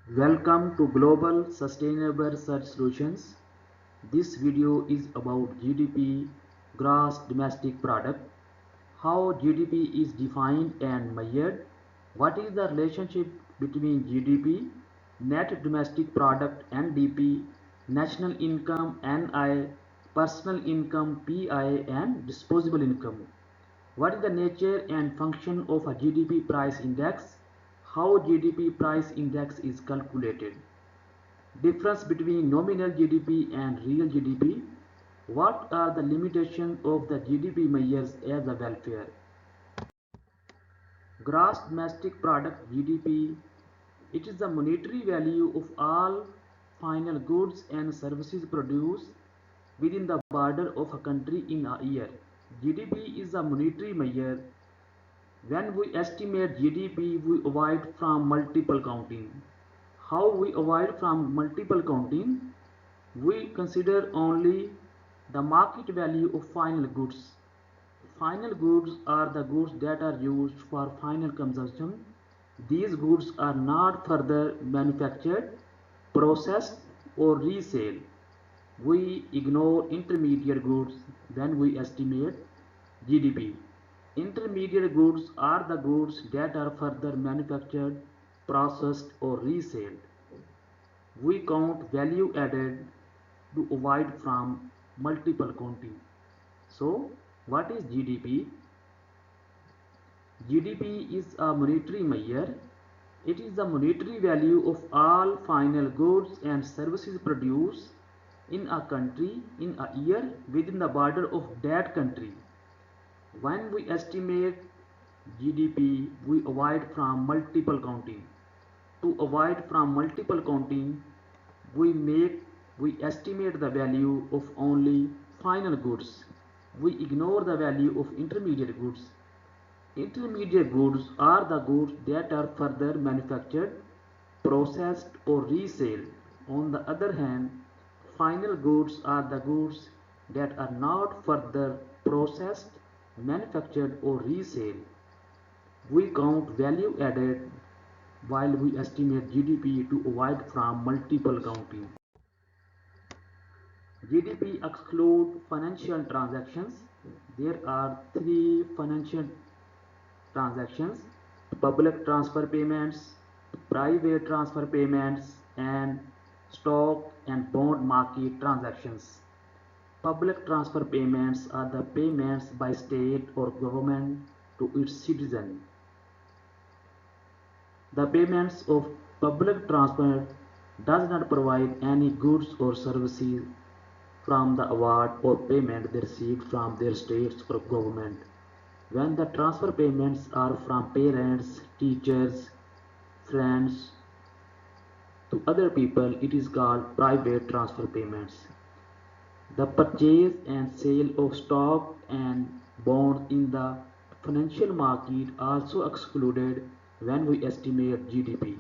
Welcome to Global Sustainable Research Solutions. This video is about GDP, Gross Domestic Product, how GDP is defined and measured, what is the relationship between GDP, Net Domestic Product NDP, National Income NI, Personal Income PI and Disposable Income. What is the nature and function of a GDP price index? How GDP price index is calculated? Difference between nominal GDP and real GDP. What are the limitations of the GDP measures as a welfare? Gross domestic product GDP. It is the monetary value of all final goods and services produced within the border of a country in a year. GDP is a monetary measure. When we estimate GDP, we avoid from multiple counting. How we avoid from multiple counting? We consider only the market value of final goods. Final goods are the goods that are used for final consumption. These goods are not further manufactured, processed, or resale. We ignore intermediate goods when we estimate GDP. Intermediate goods are the goods that are further manufactured, processed, or resold. We count value added to avoid from multiple counting. So, what is GDP? GDP is a monetary measure. It is the monetary value of all final goods and services produced in a country in a year within the border of that country. When we estimate GDP, we avoid from multiple counting. To avoid from multiple counting, we estimate the value of only final goods. We ignore the value of intermediate goods. Intermediate goods are the goods that are further manufactured, processed or resold. On the other hand, final goods are the goods that are not further processed, manufactured or resold. We count value added while we estimate GDP to avoid from multiple counting. GDP exclude financial transactions. There are three financial transactions: public transfer payments, private transfer payments, and stock and bond market transactions. Public transfer payments are the payments by state or government to its citizens. The payments of public transfer does not provide any goods or services from the award or payment they received from their states or government. When the transfer payments are from parents, teachers, friends to other people, it is called private transfer payments. The purchase and sale of stock and bonds in the financial market also excluded when we estimate GDP.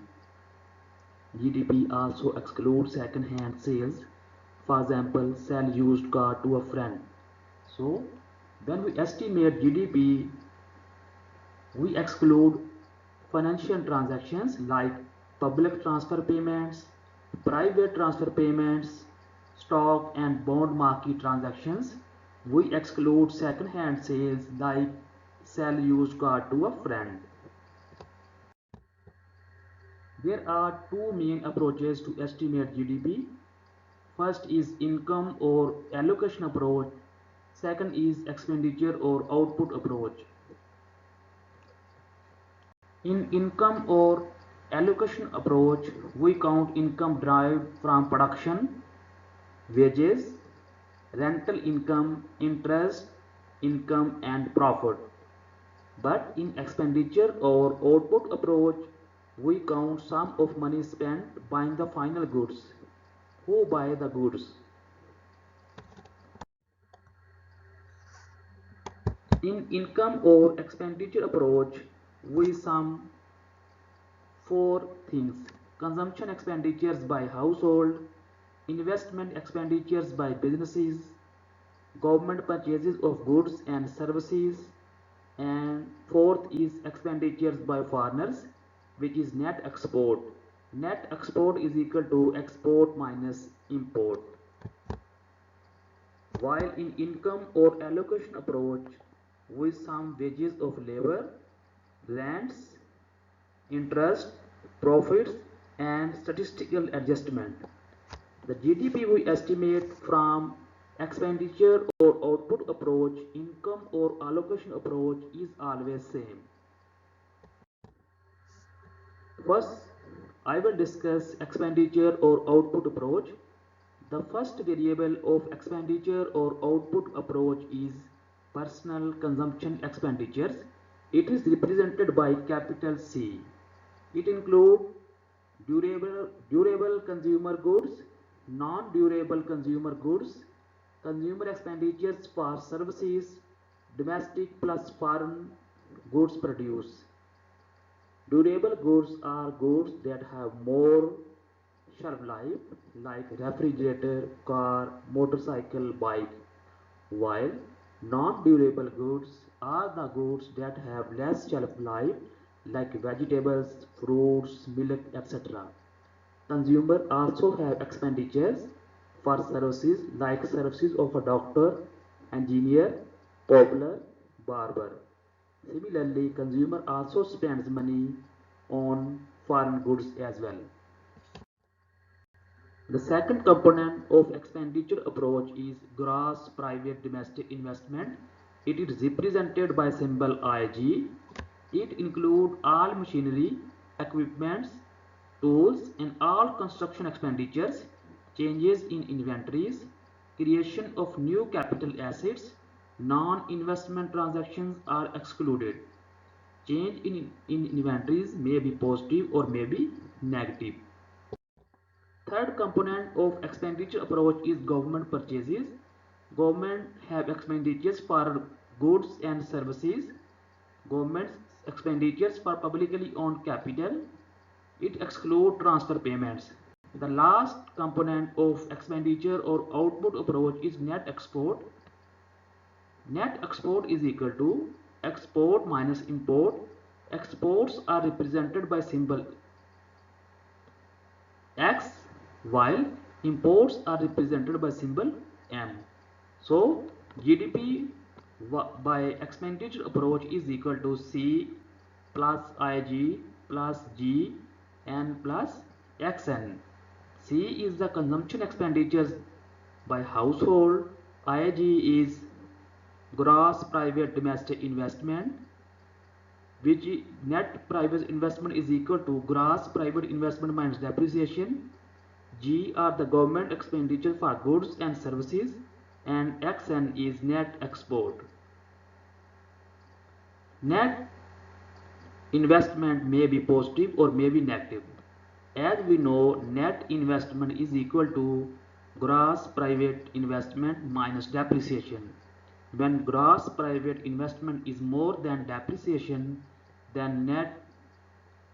GDP also excludes second-hand sales. For example, sell used car to a friend. So, when we estimate GDP, we exclude financial transactions like public transfer payments, private transfer payments, stock and bond market transactions. We exclude second-hand sales like sell used car to a friend. There are two main approaches to estimate GDP. First is income or allocation approach. Second is expenditure or output approach. In income or allocation approach, we count income derived from production, wages, rental income, interest, income and profit. But in expenditure or output approach, we count sum of money spent buying the final goods. Who buy the goods? In income or expenditure approach, we sum four things: consumption expenditures by household, investment expenditures by businesses, government purchases of goods and services, and fourth is expenditures by foreigners, which is net export. Net export is equal to export minus import. While in income or allocation approach, we sum wages of labor, rents, interest, profits, and statistical adjustment. The GDP we estimate from expenditure or output approach, income or allocation approach is always same. First, I will discuss expenditure or output approach. The first variable of expenditure or output approach is personal consumption expenditures. It is represented by capital C. It includes durable consumer goods, non-durable consumer goods, consumer expenditures for services, domestic plus foreign goods produced. Durable goods are goods that have more shelf life, like refrigerator, car, motorcycle, bike, while non-durable goods are the goods that have less shelf life, like vegetables, fruits, milk, etc. Consumers also have expenditures for services like services of a doctor, engineer, cobbler, barber. Similarly, consumer also spends money on foreign goods as well. The second component of expenditure approach is gross private domestic investment. It is represented by symbol IG. It includes all machinery, equipments, tools, and all construction expenditures, changes in inventories, creation of new capital assets, non-investment transactions are excluded. Change in inventories may be positive or may be negative. Third component of expenditure approach is government purchases. Government have expenditures for goods and services. Government's expenditures for publicly owned capital. It excludes transfer payments. The last component of expenditure or output approach is net export. Net export is equal to export minus import. Exports are represented by symbol X, while imports are represented by symbol M. So GDP by expenditure approach is equal to C plus IG plus G N plus XN. C is the consumption expenditures by household, IG is gross private domestic investment, which net private investment is equal to gross private investment minus depreciation. G are the government expenditure for goods and services, and XN is net export. Net investment may be positive or may be negative. As we know, net investment is equal to gross private investment minus depreciation. When gross private investment is more than depreciation, then net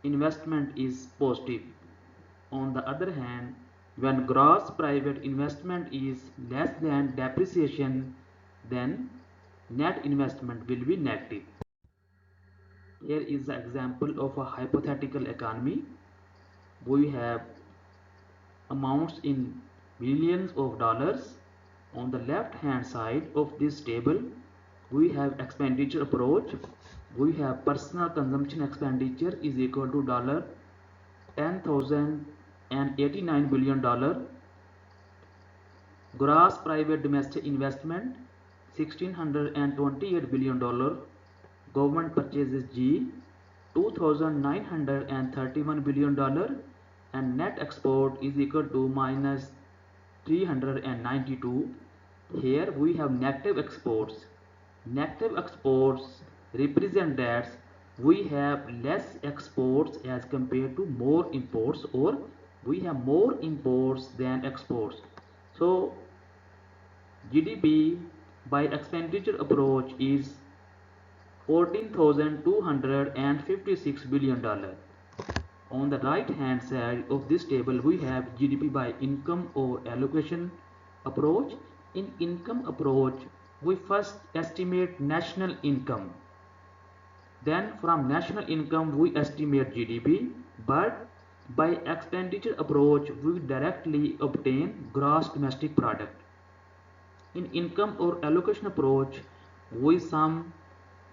investment is positive. On the other hand, when gross private investment is less than depreciation, then net investment will be negative. Here is the example of a hypothetical economy. We have amounts in millions of dollars. On the left hand side of this table, we have expenditure approach. We have personal consumption expenditure is equal to $10,089 billion. Gross private domestic investment $1,628 billion. Government purchases G $2,931 billion, and net export is equal to minus 392. Here we have negative exports. Negative exports represent that we have less exports as compared to more imports, or we have more imports than exports. So GDP by expenditure approach is $14,256 billion. On the right hand side of this table, we have GDP by income or allocation approach. In income approach, we first estimate national income. Then from national income we estimate GDP, but By expenditure approach, we directly obtain gross domestic product. In income or allocation approach, we sum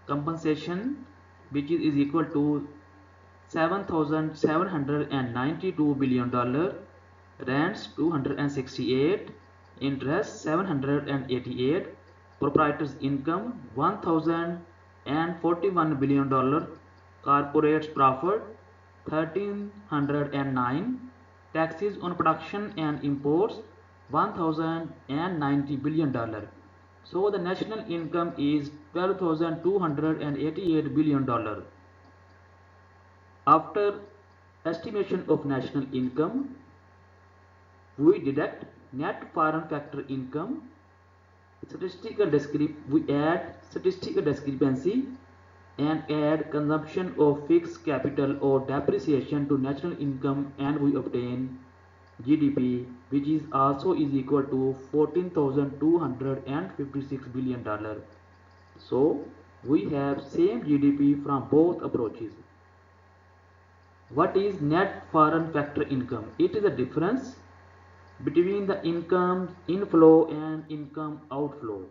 compensation which is equal to $7,792 billion, rents 268, interest 788, proprietors income $1,041 billion, corporates profit 1309, taxes on production and imports $1,090 billion. So the national income is $12,288 billion. After estimation of national income, we deduct net foreign factor income, we add statistical discrepancy and add consumption of fixed capital or depreciation to national income, and we obtain GDP, which is also is equal to $14,256 billion. So we have same GDP from both approaches. What is net foreign factor income? It is the difference between the income inflow and income outflow.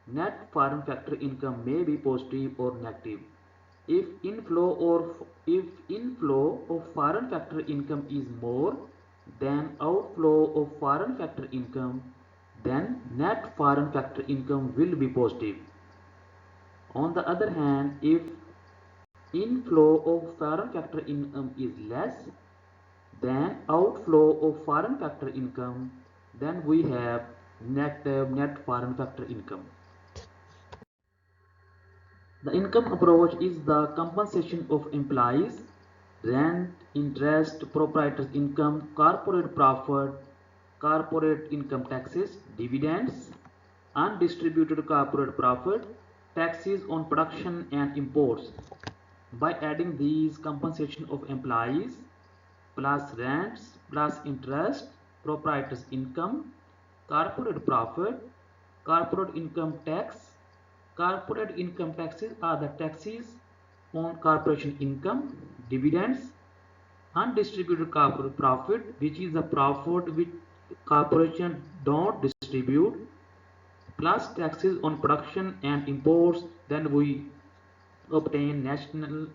Net foreign factor income may be positive or negative. If inflow of foreign factor income is more than outflow of foreign factor income, then net foreign factor income will be positive. On the other hand, if inflow of foreign factor income is less than outflow of foreign factor income, then we have negative net foreign factor income. The income approach is the compensation of employees, rent, interest, proprietors income, corporate profit, corporate income taxes, dividends, undistributed corporate profit, taxes on production and imports. By adding these compensation of employees plus rents plus interest, proprietors income, corporate profit, corporate income tax. Corporate income taxes are the taxes on corporation income, dividends, undistributed corporate profit, which is the profit which corporation don't distribute, plus taxes on production and imports. Then we obtain national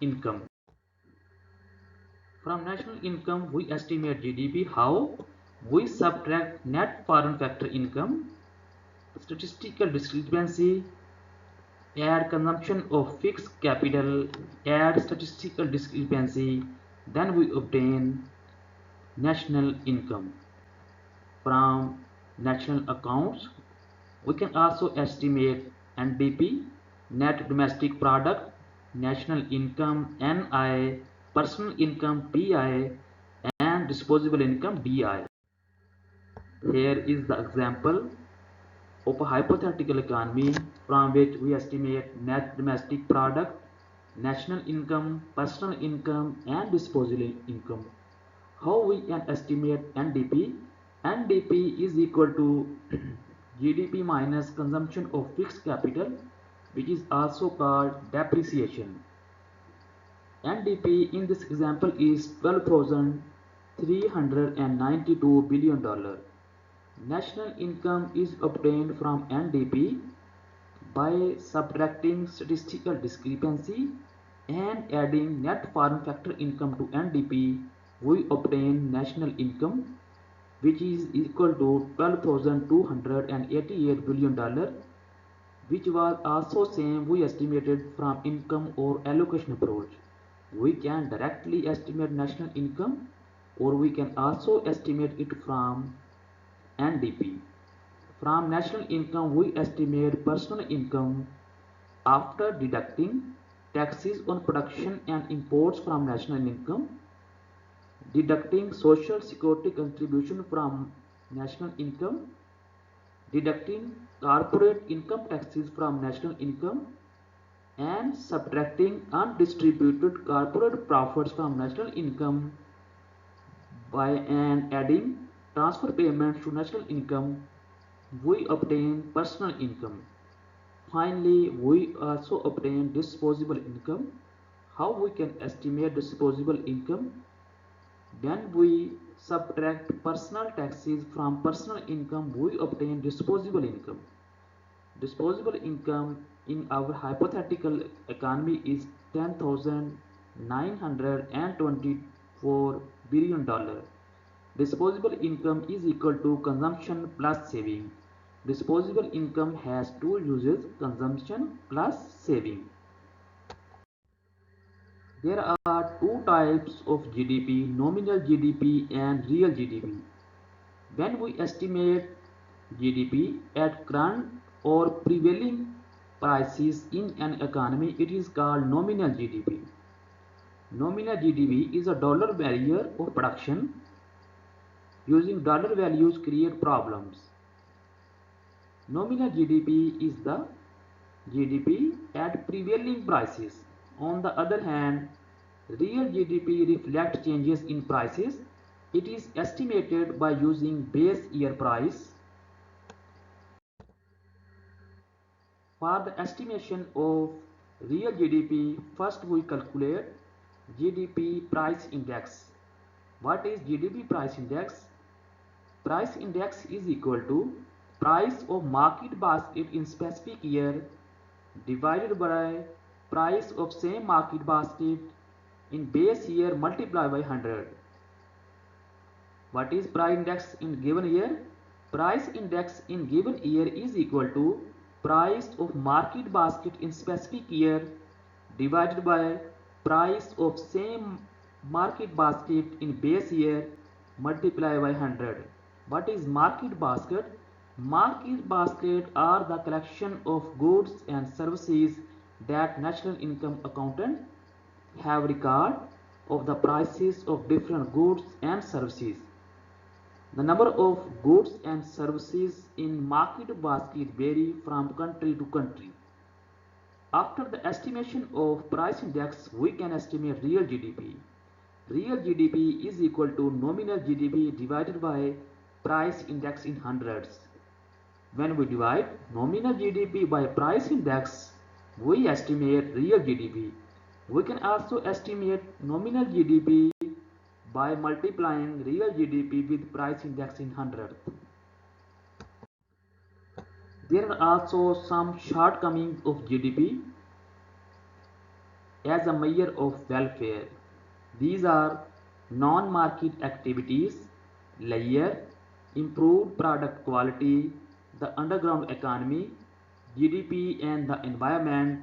income. From national income, we estimate GDP. How? We subtract net foreign factor income, statistical discrepancy, add consumption of fixed capital, add statistical discrepancy, then we obtain national income. From national accounts, we can also estimate NDP, net domestic product, national income NI, personal income PI, and disposable income DI. Here is the example of a hypothetical economy from which we estimate net domestic product, national income, personal income, and disposable income. How we can estimate NDP? NDP is equal to GDP minus consumption of fixed capital, which is also called depreciation. NDP in this example is $12,392 billion. National income is obtained from NDP by subtracting statistical discrepancy and adding net foreign factor income to NDP. We obtain national income, which is equal to $12,288 billion, which was also same we estimated from income or allocation approach. We can directly estimate national income, or we can also estimate it from NDP. From national income, we estimate personal income after deducting taxes on production and imports from national income, deducting social security contribution from national income, deducting corporate income taxes from national income, and subtracting undistributed corporate profits from national income and adding transfer payments to national income, we obtain personal income. Finally, we also obtain disposable income. How we can estimate disposable income? When we subtract personal taxes from personal income, we obtain disposable income. Disposable income in our hypothetical economy is $10,924 billion. Disposable income is equal to consumption plus saving. Disposable income has two uses, consumption plus saving. There are two types of GDP, nominal GDP and real GDP. When we estimate GDP at current or prevailing prices in an economy, it is called nominal GDP. Nominal GDP is a dollar value of production. Using dollar values create problems. Nominal GDP is the GDP at prevailing prices. On the other hand, real GDP reflects changes in prices. It is estimated by using base year price. For the estimation of real GDP, first we calculate GDP price index. What is GDP price index? Price index is equal to price of market basket in specific year divided by price of same market basket in base year multiplied by 100. What is price index in given year? Price index in given year is equal to price of market basket in specific year divided by price of same market basket in base year multiplied by 100. What is market basket? Market basket are the collection of goods and services that national income accountant have record of the prices of different goods and services. The number of goods and services in market basket vary from country to country. After the estimation of price index, we can estimate real GDP. Real GDP is equal to nominal GDP divided by price index in hundreds. When we divide nominal GDP by price index, we estimate real GDP. We can also estimate nominal GDP by multiplying real GDP with price index in hundreds. There are also some shortcomings of GDP as a measure of welfare. These are non-market activities, layer, improved product quality, the underground economy, GDP and the environment,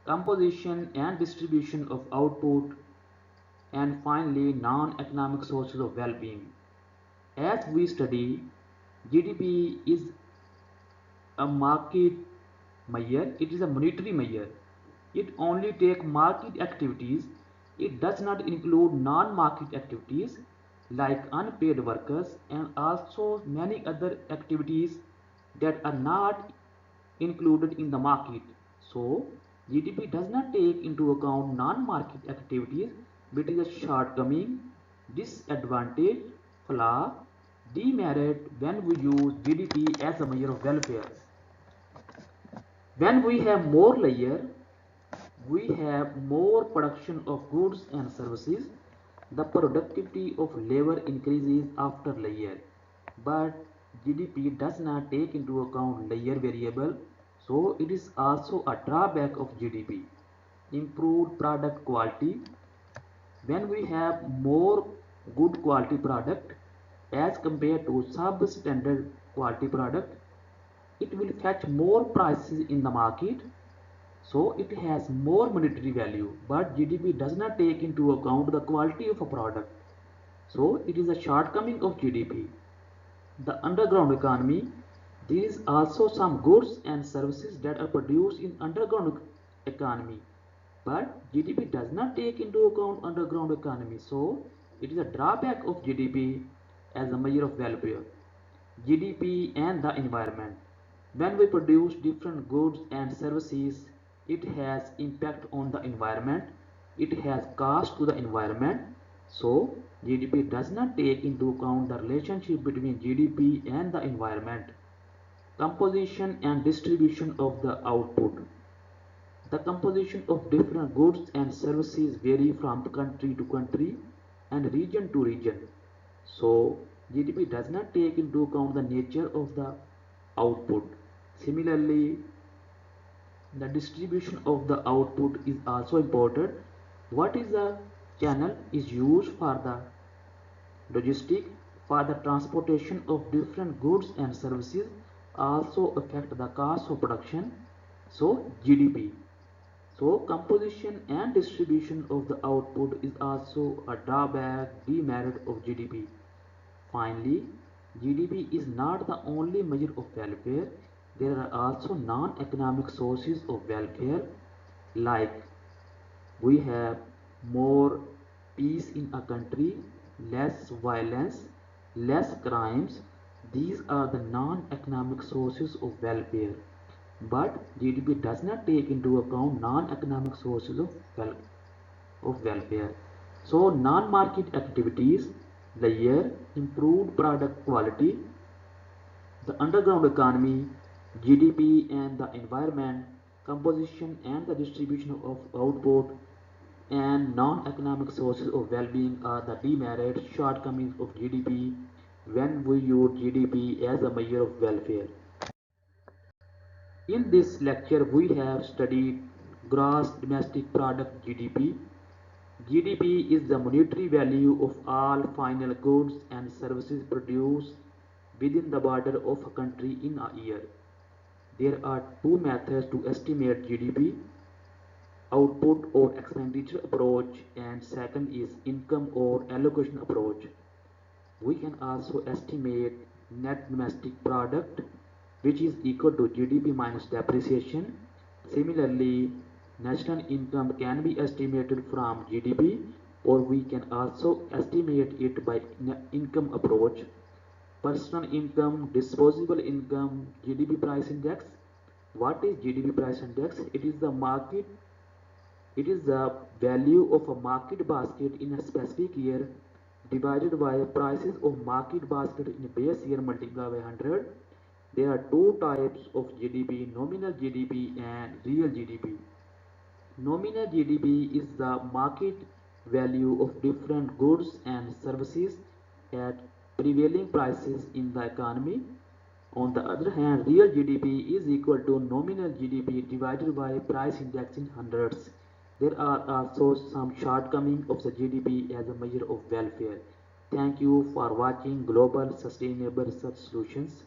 composition and distribution of output, and finally non-economic sources of well-being. As we study, GDP is a market measure, it is a monetary measure. It only takes market activities. It does not include non-market activities like unpaid workers and also many other activities that are not included in the market. So, GDP does not take into account non-market activities, which is a shortcoming, disadvantage, flaw, demerit when we use GDP as a measure of welfare. When we have more layer, we have more production of goods and services. The productivity of labor increases after layer, but GDP does not take into account layer variable, so it is also a drawback of GDP. Improved product quality. When we have more good quality product as compared to substandard quality product, it will fetch more prices in the market, so it has more monetary value, but GDP does not take into account the quality of a product. So it is a shortcoming of GDP. The underground economy, there is also some goods and services that are produced in underground economy, but GDP does not take into account underground economy. So it is a drawback of GDP as a measure of welfare. GDP and the environment. When we produce different goods and services, it has impact on the environment. It has cost to the environment. So GDP does not take into account the relationship between GDP and the environment. Composition and distribution of the output. The composition of different goods and services vary from country to country. and region to region. So GDP does not take into account the nature of the output. Similarly, the distribution of the output is also important. What is the channel is used for the logistic, for the transportation of different goods and services also affect the cost of production. So GDP. So composition and distribution of the output is also a drawback, demerit of GDP. Finally, GDP is not the only measure of welfare. There are also non-economic sources of welfare, like we have more peace in a country, less violence, less crimes. These are the non-economic sources of welfare. But GDP does not take into account non-economic sources of welfare. So non-market activities, the year improved product quality, the underground economy, GDP and the environment, composition and the distribution of output, and non-economic sources of well-being are the demerits, shortcomings of GDP when we use GDP as a measure of welfare. In this lecture, we have studied gross domestic product GDP. GDP is the monetary value of all final goods and services produced within the border of a country in a year. There are two methods to estimate GDP: output or expenditure approach, and second is income or allocation approach. We can also estimate net domestic product, which is equal to GDP minus depreciation. Similarly, national income can be estimated from GDP, or we can also estimate it by income approach. Personal income, disposable income, GDP price index. What is GDP price index? It is the value of a market basket in a specific year divided by prices of market basket in base year multiplied by 100. There are two types of GDP: nominal GDP and real GDP. Nominal GDP is the market value of different goods and services at prevailing prices in the economy. On the other hand, real GDP is equal to nominal GDP divided by price index in hundreds. There are also some shortcomings of the GDP as a measure of welfare. Thank you for watching Global Sustainable Research Solutions.